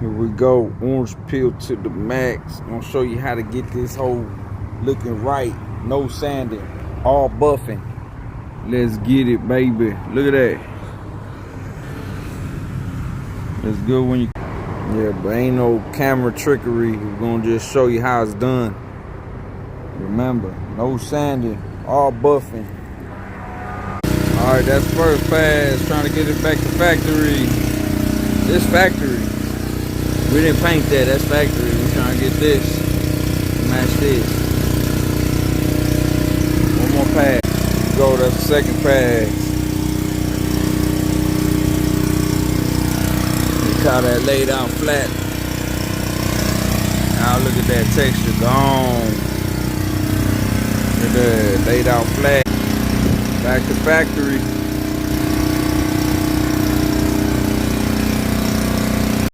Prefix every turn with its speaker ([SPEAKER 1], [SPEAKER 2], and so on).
[SPEAKER 1] Here we go, orange peel to the max. I'm gonna show you how to get this hole looking right. No sanding, all buffing. Let's get it, baby. Look at that. It's good when you, yeah, but ain't no camera trickery. We're gonna just show you how it's done. Remember, no sanding, all buffing. All right, that's first pass. Trying to get it back to factory. This factory. We didn't paint that. That's factory. We're trying to get this. Match this. One more pass. Go. That's the second pass. Look how that laid out flat. Now look at that texture gone. Look at that laid out flat. Back to factory.